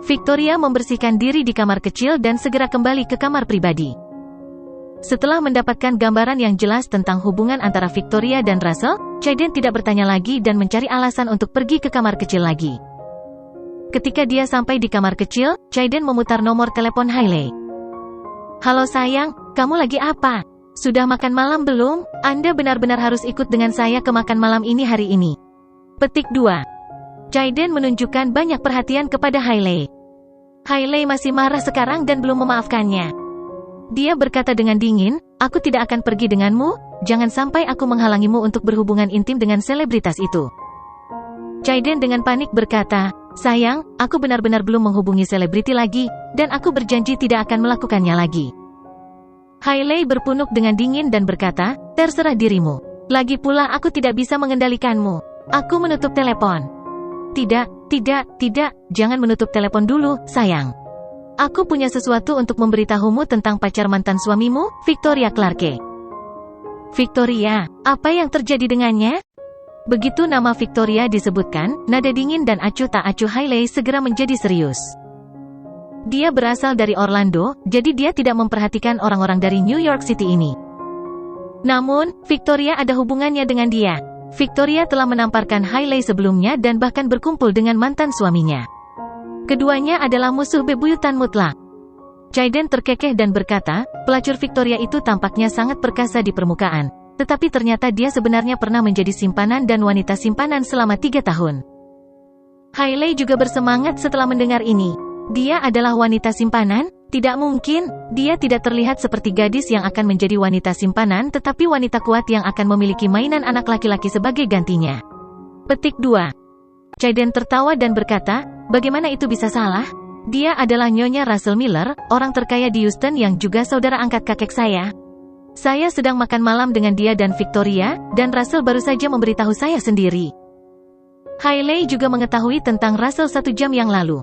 Victoria membersihkan diri di kamar kecil dan segera kembali ke kamar pribadi. Setelah mendapatkan gambaran yang jelas tentang hubungan antara Victoria dan Russell, Chaiden tidak bertanya lagi dan mencari alasan untuk pergi ke kamar kecil lagi. Ketika dia sampai di kamar kecil, Chaiden memutar nomor telepon Hailey. "Halo sayang, kamu lagi apa? Sudah makan malam belum? Anda benar-benar harus ikut dengan saya ke makan malam ini hari ini." Petik 2. Chaiden menunjukkan banyak perhatian kepada Hailey. Hailey masih marah sekarang dan belum memaafkannya. Dia berkata dengan dingin, "Aku tidak akan pergi denganmu, jangan sampai aku menghalangimu untuk berhubungan intim dengan selebritas itu." Chaiden dengan panik berkata, "Sayang, aku benar-benar belum menghubungi selebriti lagi, dan aku berjanji tidak akan melakukannya lagi." Hailey berpunuk dengan dingin dan berkata, "Terserah dirimu. Lagi pula aku tidak bisa mengendalikanmu." Aku menutup telepon. Tidak, jangan menutup telepon dulu, sayang. Aku punya sesuatu untuk memberitahumu tentang pacar mantan suamimu, Victoria Clarke. Victoria, apa yang terjadi dengannya? Begitu nama Victoria disebutkan, nada dingin dan acuh tak acuh Hailey segera menjadi serius. Dia berasal dari Orlando, jadi dia tidak memperhatikan orang-orang dari New York City ini. Namun, Victoria ada hubungannya dengan dia. Victoria telah menamparkan Hailey sebelumnya dan bahkan berkumpul dengan mantan suaminya. Keduanya adalah musuh bebuyutan mutlak. Chaiden terkekeh dan berkata, pelacur Victoria itu tampaknya sangat perkasa di permukaan, tetapi ternyata dia sebenarnya pernah menjadi simpanan dan wanita simpanan selama 3 tahun. Hailey juga bersemangat setelah mendengar ini. Dia adalah wanita simpanan? Tidak mungkin, dia tidak terlihat seperti gadis yang akan menjadi wanita simpanan tetapi wanita kuat yang akan memiliki mainan anak laki-laki sebagai gantinya. Petik 2. Chaiden tertawa dan berkata, bagaimana itu bisa salah? Dia adalah Nyonya Russell Miller, orang terkaya di Houston yang juga saudara angkat kakek saya. Saya sedang makan malam dengan dia dan Victoria, dan Russell baru saja memberitahu saya sendiri. Hailey juga mengetahui tentang Russell 1 jam yang lalu.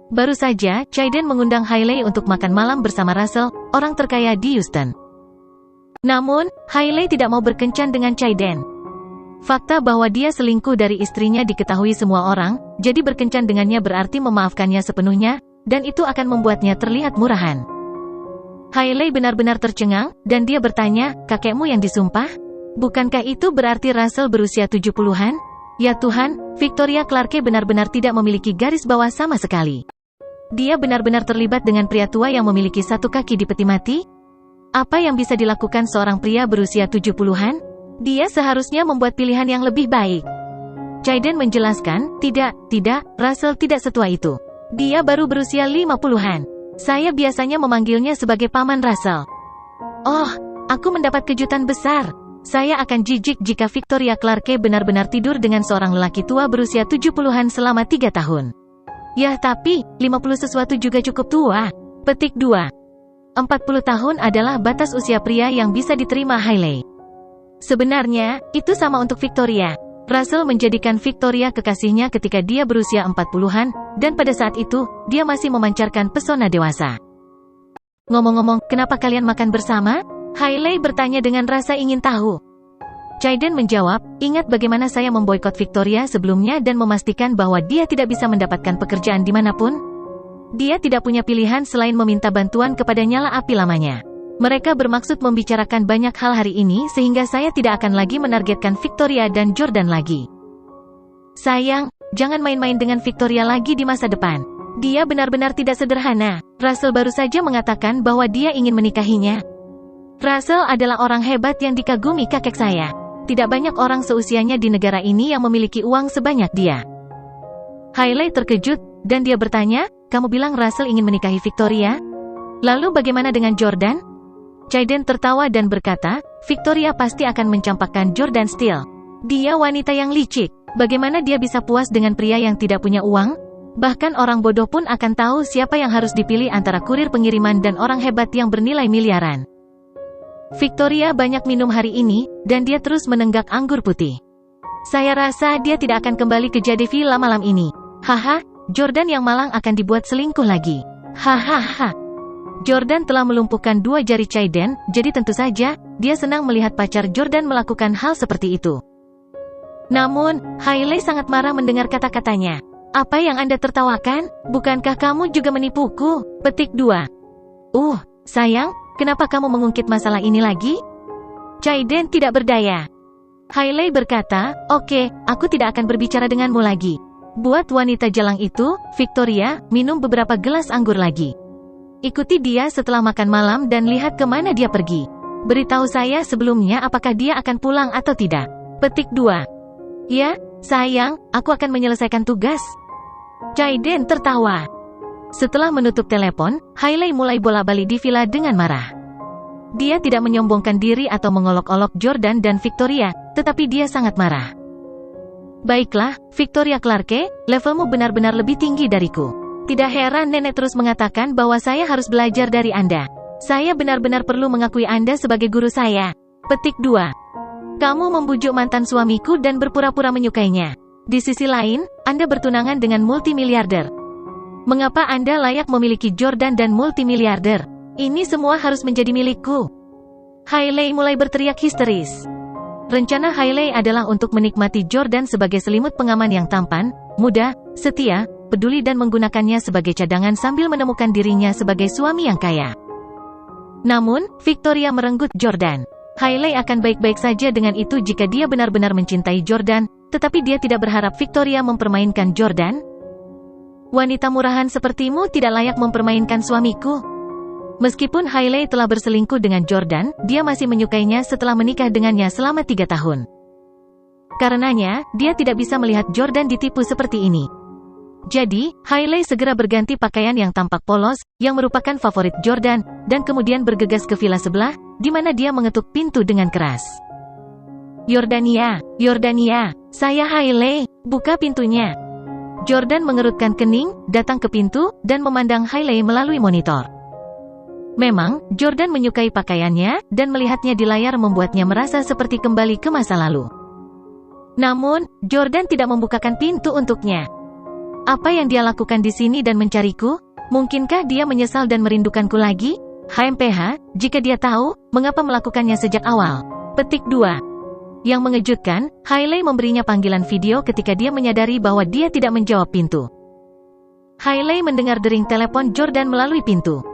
Baru saja, Chaiden mengundang Hailey untuk makan malam bersama Russell, orang terkaya di Houston. Namun, Hailey tidak mau berkencan dengan Chaiden. Fakta bahwa dia selingkuh dari istrinya diketahui semua orang, jadi berkencan dengannya berarti memaafkannya sepenuhnya, dan itu akan membuatnya terlihat murahan. Hailey benar-benar tercengang, dan dia bertanya, kakekmu yang disumpah? Bukankah itu berarti Russell berusia 70-an? Ya Tuhan, Victoria Clarke benar-benar tidak memiliki garis bawah sama sekali. Dia benar-benar terlibat dengan pria tua yang memiliki 1 kaki di peti mati? Apa yang bisa dilakukan seorang pria berusia 70-an? Dia seharusnya membuat pilihan yang lebih baik. Chaiden menjelaskan, tidak, Russell tidak setua itu. Dia baru berusia 50-an. Saya biasanya memanggilnya sebagai Paman Russell. Oh, aku mendapat kejutan besar. Saya akan jijik jika Victoria Clarke benar-benar tidur dengan seorang lelaki tua berusia 70-an selama 3 tahun. Ya tapi, 50 sesuatu juga cukup tua. Petik 2. 40 tahun adalah batas usia pria yang bisa diterima Hailey. Sebenarnya, itu sama untuk Victoria. Russell menjadikan Victoria kekasihnya ketika dia berusia 40-an, dan pada saat itu, dia masih memancarkan pesona dewasa. Ngomong-ngomong, kenapa kalian makan bersama? Hailey bertanya dengan rasa ingin tahu. Chaiden menjawab, ingat bagaimana saya memboikot Victoria sebelumnya dan memastikan bahwa dia tidak bisa mendapatkan pekerjaan dimanapun? Dia tidak punya pilihan selain meminta bantuan kepada nyala api lamanya. Mereka bermaksud membicarakan banyak hal hari ini sehingga saya tidak akan lagi menargetkan Victoria dan Jordan lagi. Sayang, jangan main-main dengan Victoria lagi di masa depan. Dia benar-benar tidak sederhana. Russell baru saja mengatakan bahwa dia ingin menikahinya. Russell adalah orang hebat yang dikagumi kakek saya. Tidak banyak orang seusianya di negara ini yang memiliki uang sebanyak dia. Hailey terkejut, dan dia bertanya, kamu bilang Russell ingin menikahi Victoria? Lalu bagaimana dengan Jordan? Chaiden tertawa dan berkata, Victoria pasti akan mencampakkan Jordan Steele. Dia wanita yang licik. Bagaimana dia bisa puas dengan pria yang tidak punya uang? Bahkan orang bodoh pun akan tahu siapa yang harus dipilih antara kurir pengiriman dan orang hebat yang bernilai miliaran. Victoria banyak minum hari ini, dan dia terus menenggak anggur putih. Saya rasa dia tidak akan kembali ke Jacksonville malam ini. Haha, Jordan yang malang akan dibuat selingkuh lagi. Hahaha. Jordan telah melumpuhkan 2 jari Chaiden, jadi tentu saja, dia senang melihat pacar Jordan melakukan hal seperti itu. Namun, Hailey sangat marah mendengar kata-katanya. Apa yang Anda tertawakan? Bukankah kamu juga menipuku? Petik 2. Sayang, kenapa kamu mengungkit masalah ini lagi? Chaiden tidak berdaya. Hailey berkata, "Oke, aku tidak akan berbicara denganmu lagi." Buat wanita jalang itu, Victoria, minum beberapa gelas anggur lagi. Ikuti dia setelah makan malam dan lihat kemana dia pergi. Beritahu saya sebelumnya apakah dia akan pulang atau tidak. Petik 2. Ya, sayang, aku akan menyelesaikan tugas. Chaiden tertawa. Setelah menutup telepon, Hailey mulai bola-balik di villa dengan marah. Dia tidak menyombongkan diri atau mengolok-olok Jordan dan Victoria, tetapi dia sangat marah. Baiklah, Victoria Clarke, levelmu benar-benar lebih tinggi dariku. Tidak heran nenek terus mengatakan bahwa saya harus belajar dari Anda. Saya benar-benar perlu mengakui Anda sebagai guru saya. Petik 2. Kamu membujuk mantan suamiku dan berpura-pura menyukainya. Di sisi lain, Anda bertunangan dengan multimiliarder. Mengapa Anda layak memiliki Jordan dan multimiliarder? Ini semua harus menjadi milikku. Hailey mulai berteriak histeris. Rencana Hailey adalah untuk menikmati Jordan sebagai selimut pengaman yang tampan, muda, setia, peduli dan menggunakannya sebagai cadangan sambil menemukan dirinya sebagai suami yang kaya. Namun, Victoria merenggut Jordan. Hailey akan baik-baik saja dengan itu jika dia benar-benar mencintai Jordan, tetapi dia tidak berharap Victoria mempermainkan Jordan. Wanita murahan sepertimu tidak layak mempermainkan suamiku. Meskipun Hailey telah berselingkuh dengan Jordan, dia masih menyukainya setelah menikah dengannya selama 3 tahun. Karenanya, dia tidak bisa melihat Jordan ditipu seperti ini. Jadi, Hailey segera berganti pakaian yang tampak polos, yang merupakan favorit Jordan, dan kemudian bergegas ke villa sebelah, di mana dia mengetuk pintu dengan keras. Yordania, saya Hailey, buka pintunya. Jordan mengerutkan kening, datang ke pintu, dan memandang Hailey melalui monitor. Memang, Jordan menyukai pakaiannya, dan melihatnya di layar membuatnya merasa seperti kembali ke masa lalu. Namun, Jordan tidak membukakan pintu untuknya. Apa yang dia lakukan di sini dan mencariku? Mungkinkah dia menyesal dan merindukanku lagi? HMPH, jika dia tahu, mengapa melakukannya sejak awal? Petik 2. Yang mengejutkan, Hailey memberinya panggilan video ketika dia menyadari bahwa dia tidak menjawab pintu. Hailey mendengar dering telepon Jordan melalui pintu.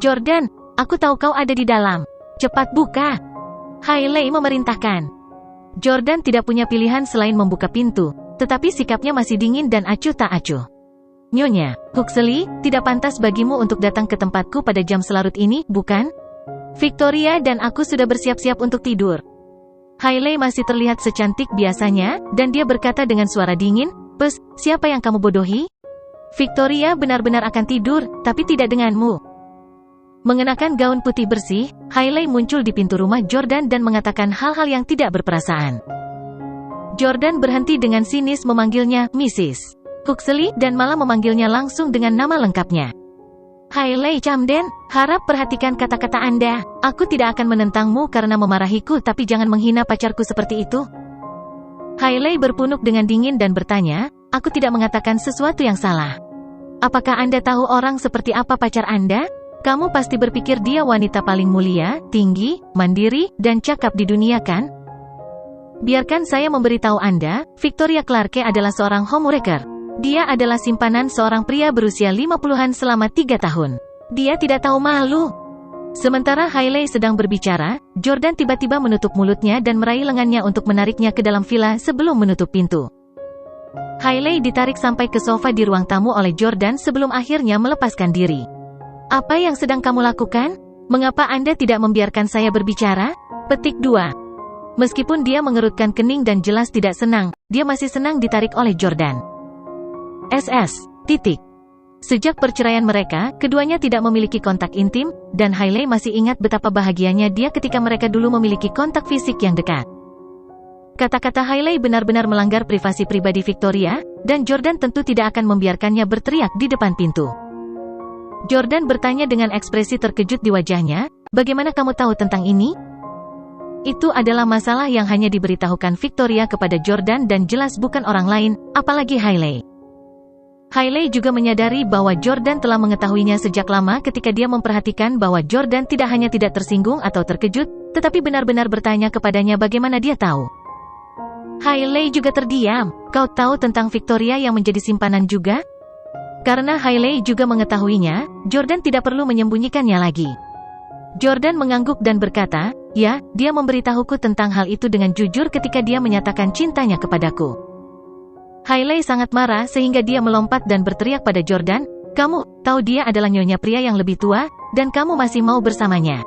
Jordan, aku tahu kau ada di dalam. Cepat buka. Hailey memerintahkan. Jordan tidak punya pilihan selain membuka pintu, tetapi sikapnya masih dingin dan acuh tak acuh. Nyonya Huxley, tidak pantas bagimu untuk datang ke tempatku pada jam selarut ini, bukan? Victoria dan aku sudah bersiap-siap untuk tidur. Hailey masih terlihat secantik biasanya, dan dia berkata dengan suara dingin, "Pes, siapa yang kamu bodohi? Victoria benar-benar akan tidur, tapi tidak denganmu." Mengenakan gaun putih bersih, Hailey muncul di pintu rumah Jordan dan mengatakan hal-hal yang tidak berperasaan. Jordan berhenti dengan sinis memanggilnya Mrs. Huxley dan malah memanggilnya langsung dengan nama lengkapnya. Hailey Camden, harap perhatikan kata-kata Anda. Aku tidak akan menentangmu karena memarahiku, tapi jangan menghina pacarku seperti itu. Hailey berpunuk dengan dingin dan bertanya, "Aku tidak mengatakan sesuatu yang salah. Apakah Anda tahu orang seperti apa pacar Anda? Kamu pasti berpikir dia wanita paling mulia, tinggi, mandiri, dan cakap di dunia kan? Biarkan saya memberitahu Anda, Victoria Clarke adalah seorang homewrecker. Dia adalah simpanan seorang pria berusia 50-an selama 3 tahun. Dia tidak tahu malu." Sementara Hailey sedang berbicara, Jordan tiba-tiba menutup mulutnya dan meraih lengannya untuk menariknya ke dalam villa sebelum menutup pintu. Hailey ditarik sampai ke sofa di ruang tamu oleh Jordan sebelum akhirnya melepaskan diri. "Apa yang sedang kamu lakukan? Mengapa Anda tidak membiarkan saya berbicara?" Petik 2. Meskipun dia mengerutkan kening dan jelas tidak senang, dia masih senang ditarik oleh Jordan. Sejak perceraian mereka, keduanya tidak memiliki kontak intim, dan Hailey masih ingat betapa bahagianya dia ketika mereka dulu memiliki kontak fisik yang dekat. Kata-kata Hailey benar-benar melanggar privasi pribadi Victoria, dan Jordan tentu tidak akan membiarkannya berteriak di depan pintu. Jordan bertanya dengan ekspresi terkejut di wajahnya, "Bagaimana kamu tahu tentang ini?" Itu adalah masalah yang hanya diberitahukan Victoria kepada Jordan dan jelas bukan orang lain, apalagi Hailey. Hailey juga menyadari bahwa Jordan telah mengetahuinya sejak lama ketika dia memperhatikan bahwa Jordan tidak hanya tidak tersinggung atau terkejut, tetapi benar-benar bertanya kepadanya bagaimana dia tahu. Hailey juga terdiam. kau tahu tentang Victoria yang menjadi simpanan juga? Karena Hailey juga mengetahuinya, Jordan tidak perlu menyembunyikannya lagi. Jordan mengangguk dan berkata, ya, dia memberitahuku tentang hal itu dengan jujur ketika dia menyatakan cintanya kepadaku. Hailey sangat marah sehingga dia melompat dan berteriak pada Jordan, kamu tahu dia adalah nyonya pria yang lebih tua, dan kamu masih mau bersamanya.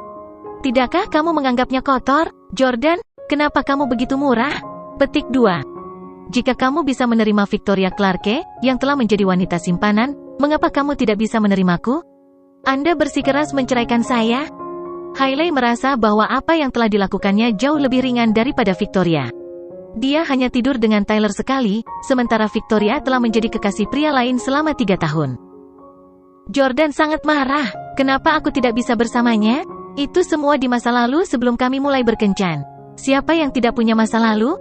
Tidakkah kamu menganggapnya kotor? Jordan, kenapa kamu begitu murah? Petik 2. Jika kamu bisa menerima Victoria Clarke, yang telah menjadi wanita simpanan, mengapa kamu tidak bisa menerimaku? Anda bersikeras menceraikan saya? Hailey merasa bahwa apa yang telah dilakukannya jauh lebih ringan daripada Victoria. Dia hanya tidur dengan Tyler sekali, sementara Victoria telah menjadi kekasih pria lain selama 3 tahun. Jordan sangat marah. Kenapa aku tidak bisa bersamanya? Itu semua di masa lalu sebelum kami mulai berkencan. Siapa yang tidak punya masa lalu?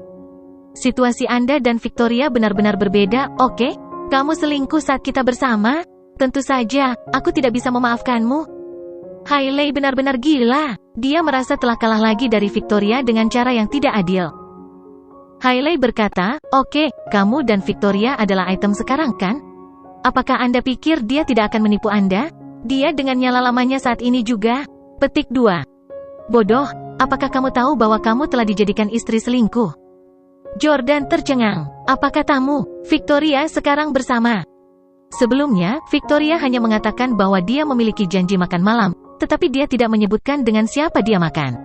Situasi Anda dan Victoria benar-benar berbeda, oke? Kamu selingkuh saat kita bersama? Tentu saja, aku tidak bisa memaafkanmu. Hailey benar-benar gila. Dia merasa telah kalah lagi dari Victoria dengan cara yang tidak adil. Hailey berkata, oke, kamu dan Victoria adalah item sekarang kan? Apakah Anda pikir dia tidak akan menipu Anda? Dia dengan nyala lamanya saat ini juga. Petik 2. Bodoh, apakah kamu tahu bahwa kamu telah dijadikan istri selingkuh? Jordan tercengang. Apa katamu? Victoria sekarang bersama. Sebelumnya, Victoria hanya mengatakan bahwa dia memiliki janji makan malam, tetapi dia tidak menyebutkan dengan siapa dia makan.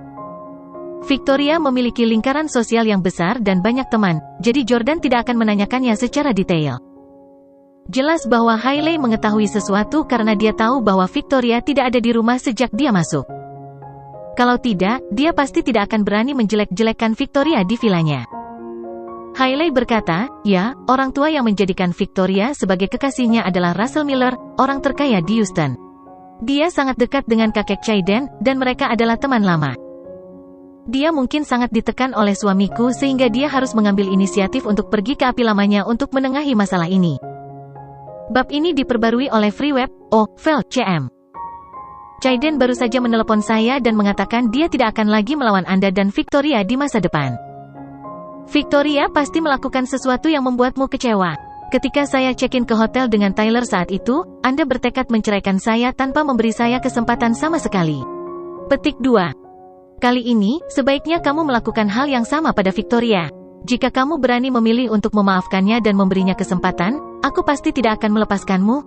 Victoria memiliki lingkaran sosial yang besar dan banyak teman, jadi Jordan tidak akan menanyakannya secara detail. Jelas bahwa Hailey mengetahui sesuatu karena dia tahu bahwa Victoria tidak ada di rumah sejak dia masuk. Kalau tidak, dia pasti tidak akan berani menjelek-jelekkan Victoria di vilanya. Hailey berkata, ya, orang tua yang menjadikan Victoria sebagai kekasihnya adalah Russell Miller, orang terkaya di Houston. Dia sangat dekat dengan kakek Chayden, dan mereka adalah teman lama. Dia mungkin sangat ditekan oleh suamiku sehingga dia harus mengambil inisiatif untuk pergi ke api lamanya untuk menengahi masalah ini. Bab ini diperbarui oleh FreeWeb, CM. Chayden baru saja menelepon saya dan mengatakan dia tidak akan lagi melawan Anda dan Victoria di masa depan. Victoria pasti melakukan sesuatu yang membuatmu kecewa. Ketika saya check-in ke hotel dengan Tyler saat itu, Anda bertekad menceraikan saya tanpa memberi saya kesempatan sama sekali. Petik 2. Kali ini, sebaiknya kamu melakukan hal yang sama pada Victoria. Jika kamu berani memilih untuk memaafkannya dan memberinya kesempatan, aku pasti tidak akan melepaskanmu.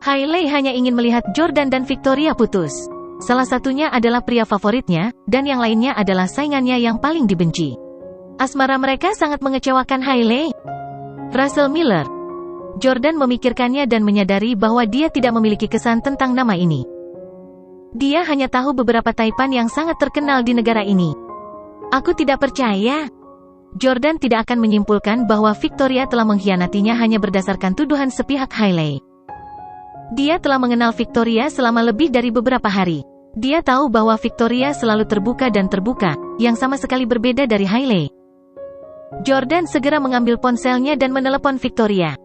Hailey hanya ingin melihat Jordan dan Victoria putus. Salah satunya adalah pria favoritnya, dan yang lainnya adalah saingannya yang paling dibenci. Asmara mereka sangat mengecewakan Hailey. Russell Miller. Jordan memikirkannya dan menyadari bahwa dia tidak memiliki kesan tentang nama ini. Dia hanya tahu beberapa taipan yang sangat terkenal di negara ini. Aku tidak percaya. Jordan tidak akan menyimpulkan bahwa Victoria telah mengkhianatinya hanya berdasarkan tuduhan sepihak Hailey. Dia telah mengenal Victoria selama lebih dari beberapa hari. Dia tahu bahwa Victoria selalu terbuka dan terbuka, yang sama sekali berbeda dari Hailey. Jordan segera mengambil ponselnya dan menelepon Victoria.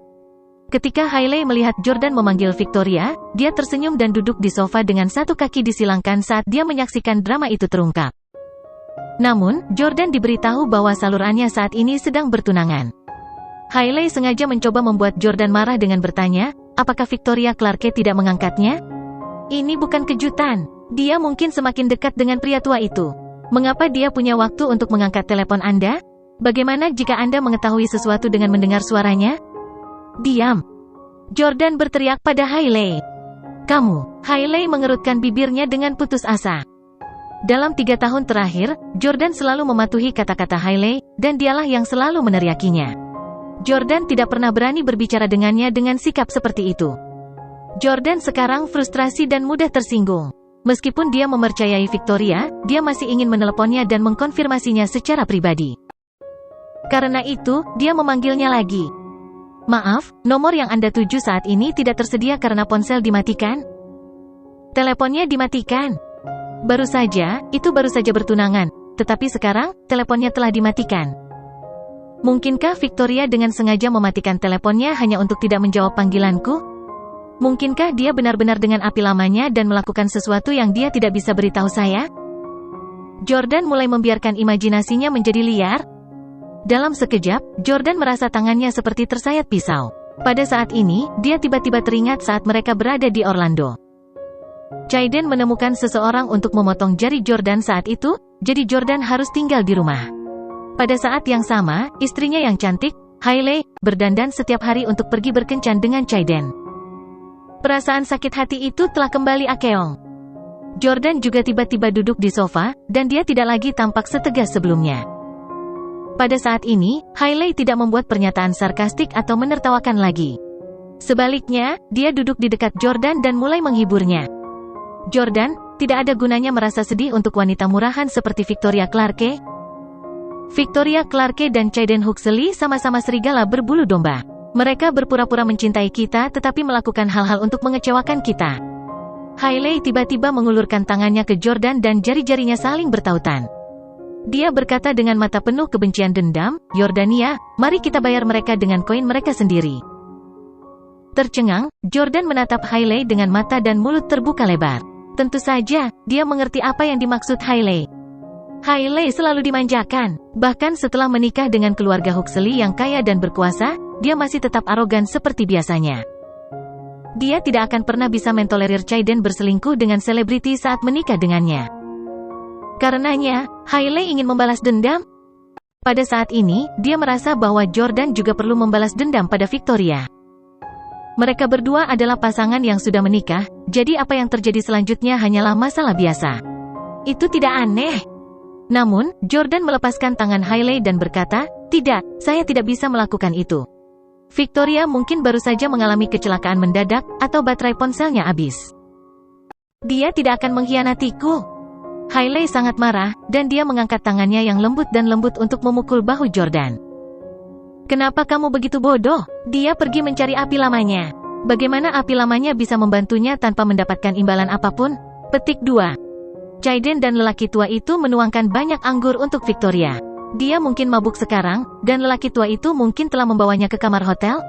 Ketika Hailey melihat Jordan memanggil Victoria, dia tersenyum dan duduk di sofa dengan satu kaki disilangkan saat dia menyaksikan drama itu terungkap. Namun, Jordan diberitahu bahwa salurannya saat ini sedang bertunangan. Hailey sengaja mencoba membuat Jordan marah dengan bertanya, apakah Victoria Clarke tidak mengangkatnya? Ini bukan kejutan. Dia mungkin semakin dekat dengan pria tua itu. Mengapa dia punya waktu untuk mengangkat telepon Anda? Bagaimana jika Anda mengetahui sesuatu dengan mendengar suaranya? Diam. Jordan berteriak pada Hailey. Kamu. Hailey mengerutkan bibirnya dengan putus asa. Dalam 3 tahun terakhir, Jordan selalu mematuhi kata-kata Hailey, dan dialah yang selalu meneriakinya. Jordan tidak pernah berani berbicara dengannya dengan sikap seperti itu. Jordan sekarang frustrasi dan mudah tersinggung. Meskipun dia mempercayai Victoria, dia masih ingin meneleponnya dan mengkonfirmasinya secara pribadi. Karena itu, dia memanggilnya lagi. Maaf, nomor yang Anda tuju saat ini tidak tersedia karena ponsel dimatikan. Teleponnya dimatikan. Baru saja bertunangan, tetapi sekarang, teleponnya telah dimatikan. Mungkinkah Victoria dengan sengaja mematikan teleponnya hanya untuk tidak menjawab panggilanku? Mungkinkah dia benar-benar dengan api lamanya dan melakukan sesuatu yang dia tidak bisa beritahu saya? Jordan mulai membiarkan imajinasinya menjadi liar. Dalam sekejap, Jordan merasa tangannya seperti tersayat pisau. Pada saat ini, dia tiba-tiba teringat saat mereka berada di Orlando. Chaiden menemukan seseorang untuk memotong jari Jordan saat itu, jadi Jordan harus tinggal di rumah. Pada saat yang sama, istrinya yang cantik, Hailey, berdandan setiap hari untuk pergi berkencan dengan Chaiden. Perasaan sakit hati itu telah kembali akeong. Jordan juga tiba-tiba duduk di sofa, dan dia tidak lagi tampak setegas sebelumnya. Pada saat ini, Hailey tidak membuat pernyataan sarkastik atau menertawakan lagi. Sebaliknya, dia duduk di dekat Jordan dan mulai menghiburnya. Jordan, tidak ada gunanya merasa sedih untuk wanita murahan seperti Victoria Clarke. Victoria Clarke dan Chaiden Huxley sama-sama serigala berbulu domba. Mereka berpura-pura mencintai kita tetapi melakukan hal-hal untuk mengecewakan kita. Hailey tiba-tiba mengulurkan tangannya ke Jordan dan jari-jarinya saling bertautan. Dia berkata dengan mata penuh kebencian dendam, "Yordania, mari kita bayar mereka dengan koin mereka sendiri." Tercengang, Jordan menatap Hailey dengan mata dan mulut terbuka lebar. Tentu saja, dia mengerti apa yang dimaksud Hailey. Hailey selalu dimanjakan. Bahkan setelah menikah dengan keluarga Huxley yang kaya dan berkuasa, dia masih tetap arogan seperti biasanya. Dia tidak akan pernah bisa mentolerir Chaiden berselingkuh dengan selebriti saat menikah dengannya. Karenanya, Hailey ingin membalas dendam. Pada saat ini, dia merasa bahwa Jordan juga perlu membalas dendam pada Victoria. Mereka berdua adalah pasangan yang sudah menikah, jadi apa yang terjadi selanjutnya hanyalah masalah biasa. Itu tidak aneh. Namun, Jordan melepaskan tangan Hailey dan berkata, "Tidak, saya tidak bisa melakukan itu. Victoria mungkin baru saja mengalami kecelakaan mendadak, atau baterai ponselnya habis. Dia tidak akan mengkhianatiku." Hailey sangat marah, dan dia mengangkat tangannya yang lembut dan lembut untuk memukul bahu Jordan. "Kenapa kamu begitu bodoh? Dia pergi mencari api lamanya. Bagaimana api lamanya bisa membantunya tanpa mendapatkan imbalan apapun?" Petik 2. Chaiden dan lelaki tua itu menuangkan banyak anggur untuk Victoria. Dia mungkin mabuk sekarang, dan lelaki tua itu mungkin telah membawanya ke kamar hotel.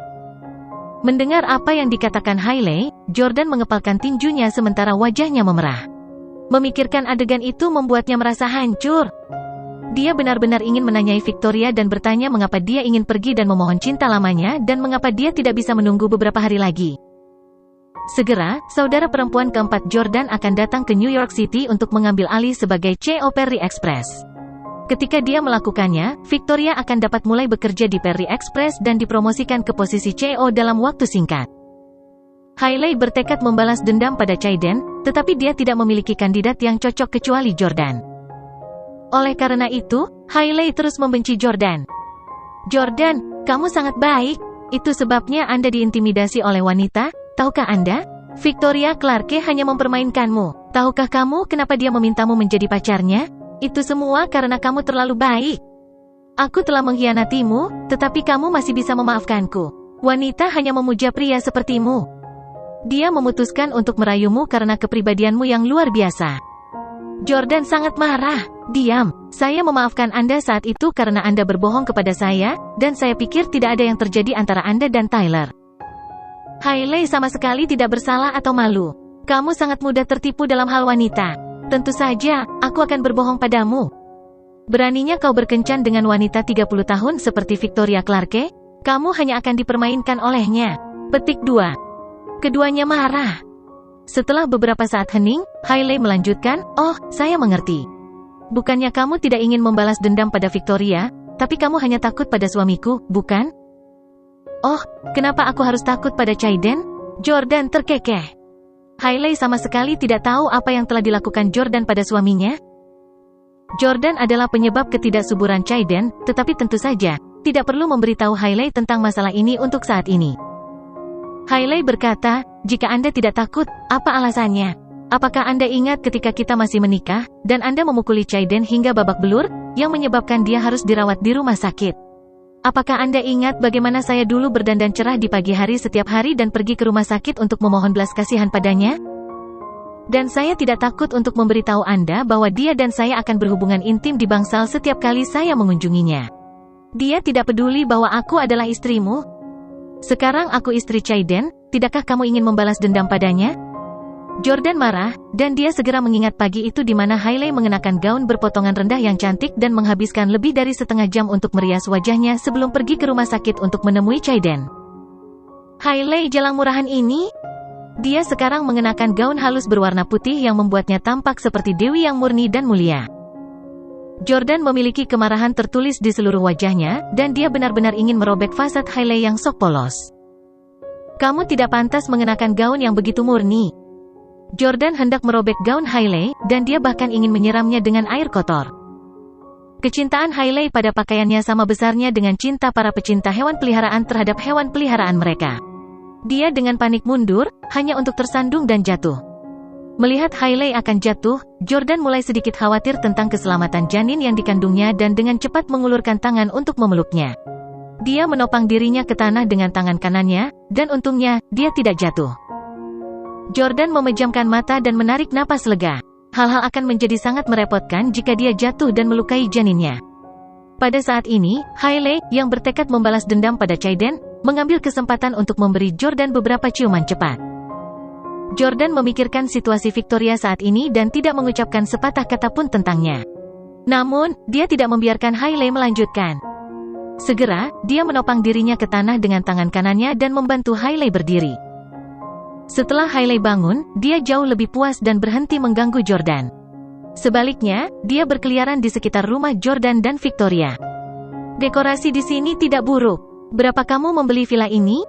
Mendengar apa yang dikatakan Hailey, Jordan mengepalkan tinjunya sementara wajahnya memerah. Memikirkan adegan itu membuatnya merasa hancur. Dia benar-benar ingin menanyai Victoria dan bertanya mengapa dia ingin pergi dan memohon cinta lamanya dan mengapa dia tidak bisa menunggu beberapa hari lagi. Segera, saudara perempuan keempat Jordan akan datang ke New York City untuk mengambil alih sebagai CEO Perry Express. Ketika dia melakukannya, Victoria akan dapat mulai bekerja di Perry Express dan dipromosikan ke posisi CEO dalam waktu singkat. Hailey bertekad membalas dendam pada Chaiden, tetapi dia tidak memiliki kandidat yang cocok kecuali Jordan. Oleh karena itu, Hailey terus membenci Jordan. "Jordan, kamu sangat baik. Itu sebabnya Anda diintimidasi oleh wanita, tahukah Anda? Victoria Clarke hanya mempermainkanmu. Tahukah kamu kenapa dia memintamu menjadi pacarnya? Itu semua karena kamu terlalu baik. Aku telah mengkhianatimu, tetapi kamu masih bisa memaafkanku. Wanita hanya memuja pria sepertimu. Dia memutuskan untuk merayumu karena kepribadianmu yang luar biasa." Jordan sangat marah. "Diam, saya memaafkan Anda saat itu karena Anda berbohong kepada saya, dan saya pikir tidak ada yang terjadi antara Anda dan Tyler." Hailey sama sekali tidak bersalah atau malu. "Kamu sangat mudah tertipu dalam hal wanita. Tentu saja, aku akan berbohong padamu. Beraninya kau berkencan dengan wanita 30 tahun seperti Victoria Clarke? Kamu hanya akan dipermainkan olehnya." Petik 2. Keduanya marah. Setelah beberapa saat hening, Hailey melanjutkan, "Oh, saya mengerti. Bukannya kamu tidak ingin membalas dendam pada Victoria, tapi kamu hanya takut pada suamiku, bukan?" "Oh, kenapa aku harus takut pada Chaiden?" Jordan terkekeh. Hailey sama sekali tidak tahu apa yang telah dilakukan Jordan pada suaminya. Jordan adalah penyebab ketidaksuburan Chaiden, tetapi tentu saja, tidak perlu memberitahu Hailey tentang masalah ini untuk saat ini. Hailey berkata, "Jika Anda tidak takut, apa alasannya? Apakah Anda ingat ketika kita masih menikah, dan Anda memukuli Chaiden hingga babak belur, yang menyebabkan dia harus dirawat di rumah sakit? Apakah Anda ingat bagaimana saya dulu berdandan cerah di pagi hari setiap hari dan pergi ke rumah sakit untuk memohon belas kasihan padanya? Dan saya tidak takut untuk memberitahu Anda bahwa dia dan saya akan berhubungan intim di bangsal setiap kali saya mengunjunginya. Dia tidak peduli bahwa aku adalah istrimu. Sekarang aku istri Chaiden, tidakkah kamu ingin membalas dendam padanya?" Jordan marah, dan dia segera mengingat pagi itu di mana Hailey mengenakan gaun berpotongan rendah yang cantik dan menghabiskan lebih dari setengah jam untuk merias wajahnya sebelum pergi ke rumah sakit untuk menemui Chaiden. Hailey jalang murahan ini? Dia sekarang mengenakan gaun halus berwarna putih yang membuatnya tampak seperti dewi yang murni dan mulia. Jordan memiliki kemarahan tertulis di seluruh wajahnya, dan dia benar-benar ingin merobek fasad Hailey yang sok polos. Kamu tidak pantas mengenakan gaun yang begitu murni. Jordan hendak merobek gaun Hailey, dan dia bahkan ingin menyiramnya dengan air kotor. Kecintaan Hailey pada pakaiannya sama besarnya dengan cinta para pecinta hewan peliharaan terhadap hewan peliharaan mereka. Dia dengan panik mundur, hanya untuk tersandung dan jatuh. Melihat Hailey akan jatuh, Jordan mulai sedikit khawatir tentang keselamatan janin yang dikandungnya dan dengan cepat mengulurkan tangan untuk memeluknya. Dia menopang dirinya ke tanah dengan tangan kanannya, dan untungnya, dia tidak jatuh. Jordan memejamkan mata dan menarik napas lega. Hal-hal akan menjadi sangat merepotkan jika dia jatuh dan melukai janinnya. Pada saat ini, Hailey, yang bertekad membalas dendam pada Chaiden, mengambil kesempatan untuk memberi Jordan beberapa ciuman cepat. Jordan memikirkan situasi Victoria saat ini dan tidak mengucapkan sepatah kata pun tentangnya. Namun, dia tidak membiarkan Hailey melanjutkan. Segera, dia menopang dirinya ke tanah dengan tangan kanannya dan membantu Hailey berdiri. Setelah Hailey bangun, dia jauh lebih puas dan berhenti mengganggu Jordan. Sebaliknya, dia berkeliaran di sekitar rumah Jordan dan Victoria. Dekorasi di sini tidak buruk. Berapa kamu membeli villa ini?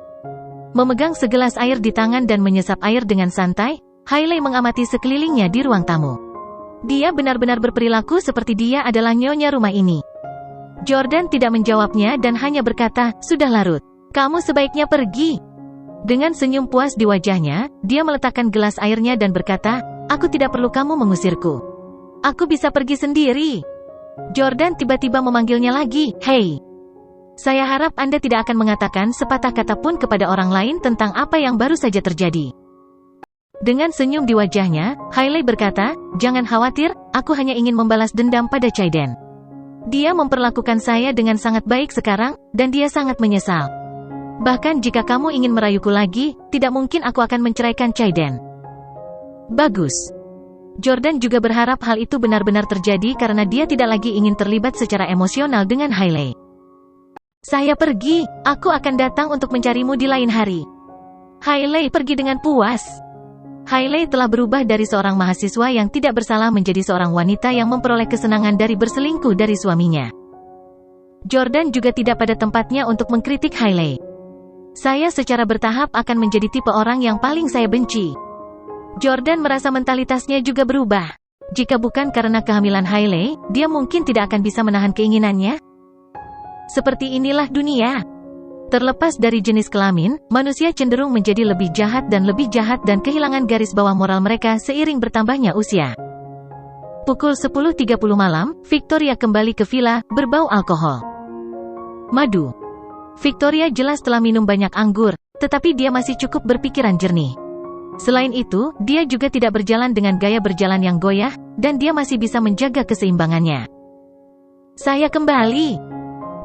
Memegang segelas air di tangan dan menyesap air dengan santai, Hailey mengamati sekelilingnya di ruang tamu. Dia benar-benar berperilaku seperti dia adalah nyonya rumah ini. Jordan tidak menjawabnya dan hanya berkata, "Sudah larut. Kamu sebaiknya pergi." Dengan senyum puas di wajahnya, dia meletakkan gelas airnya dan berkata, "Aku tidak perlu kamu mengusirku. Aku bisa pergi sendiri." Jordan tiba-tiba memanggilnya lagi, "Hei. Saya harap Anda tidak akan mengatakan sepatah kata pun kepada orang lain tentang apa yang baru saja terjadi." Dengan senyum di wajahnya, Hailey berkata, "Jangan khawatir, aku hanya ingin membalas dendam pada Chaiden. Dia memperlakukan saya dengan sangat baik sekarang, dan dia sangat menyesal. Bahkan jika kamu ingin merayuku lagi, tidak mungkin aku akan menceraikan Chaiden." Bagus. Jordan juga berharap hal itu benar-benar terjadi karena dia tidak lagi ingin terlibat secara emosional dengan Hailey. "Saya pergi, aku akan datang untuk mencarimu di lain hari." Hailey pergi dengan puas. Hailey telah berubah dari seorang mahasiswa yang tidak bersalah menjadi seorang wanita yang memperoleh kesenangan dari berselingkuh dari suaminya. Jordan juga tidak pada tempatnya untuk mengkritik Hailey. "Saya secara bertahap akan menjadi tipe orang yang paling saya benci." Jordan merasa mentalitasnya juga berubah. Jika bukan karena kehamilan Hailey, dia mungkin tidak akan bisa menahan keinginannya. Seperti inilah dunia. Terlepas dari jenis kelamin, manusia cenderung menjadi lebih jahat dan kehilangan garis bawah moral mereka seiring bertambahnya usia. Pukul 10.30 malam, Victoria kembali ke villa, berbau alkohol. Madu. Victoria jelas telah minum banyak anggur, tetapi dia masih cukup berpikiran jernih. Selain itu, dia juga tidak berjalan dengan gaya berjalan yang goyah, dan dia masih bisa menjaga keseimbangannya. "Saya kembali."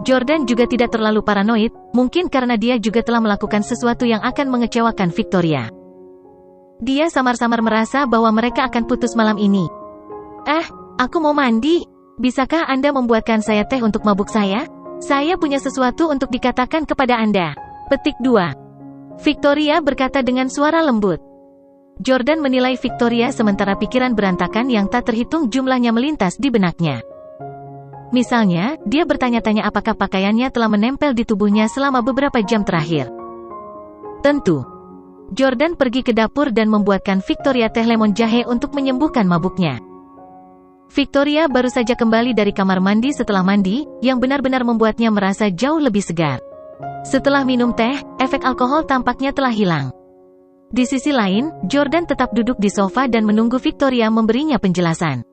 Jordan juga tidak terlalu paranoid, mungkin karena dia juga telah melakukan sesuatu yang akan mengecewakan Victoria. Dia samar-samar merasa bahwa mereka akan putus malam ini. Aku mau mandi. Bisakah Anda membuatkan saya teh untuk mabuk saya? Saya punya sesuatu untuk dikatakan kepada Anda. Petik 2. Victoria berkata dengan suara lembut. Jordan menilai Victoria sementara pikiran berantakan yang tak terhitung jumlahnya melintas di benaknya. Misalnya, dia bertanya-tanya apakah pakaiannya telah menempel di tubuhnya selama beberapa jam terakhir. Tentu. Jordan pergi ke dapur dan membuatkan Victoria teh lemon jahe untuk menyembuhkan mabuknya. Victoria baru saja kembali dari kamar mandi setelah mandi, yang benar-benar membuatnya merasa jauh lebih segar. Setelah minum teh, efek alkohol tampaknya telah hilang. Di sisi lain, Jordan tetap duduk di sofa dan menunggu Victoria memberinya penjelasan.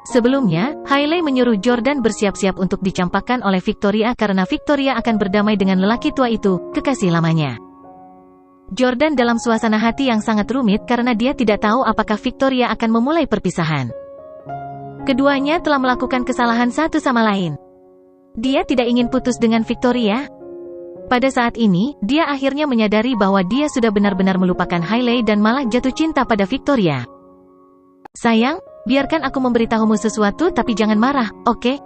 Sebelumnya, Hailey menyuruh Jordan bersiap-siap untuk dicampakkan oleh Victoria karena Victoria akan berdamai dengan lelaki tua itu, kekasih lamanya. Jordan dalam suasana hati yang sangat rumit karena dia tidak tahu apakah Victoria akan memulai perpisahan. Keduanya telah melakukan kesalahan satu sama lain. Dia tidak ingin putus dengan Victoria. Pada saat ini, dia akhirnya menyadari bahwa dia sudah benar-benar melupakan Hailey dan malah jatuh cinta pada Victoria. Sayang, biarkan aku memberitahumu sesuatu tapi jangan marah, oke?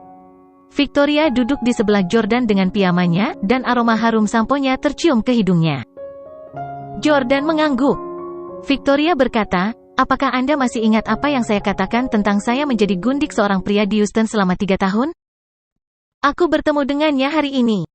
Victoria duduk di sebelah Jordan dengan piyamanya, dan aroma harum samponya tercium ke hidungnya. Jordan mengangguk. Victoria berkata, apakah Anda masih ingat apa yang saya katakan tentang saya menjadi gundik seorang pria di Houston selama 3 tahun? Aku bertemu dengannya hari ini.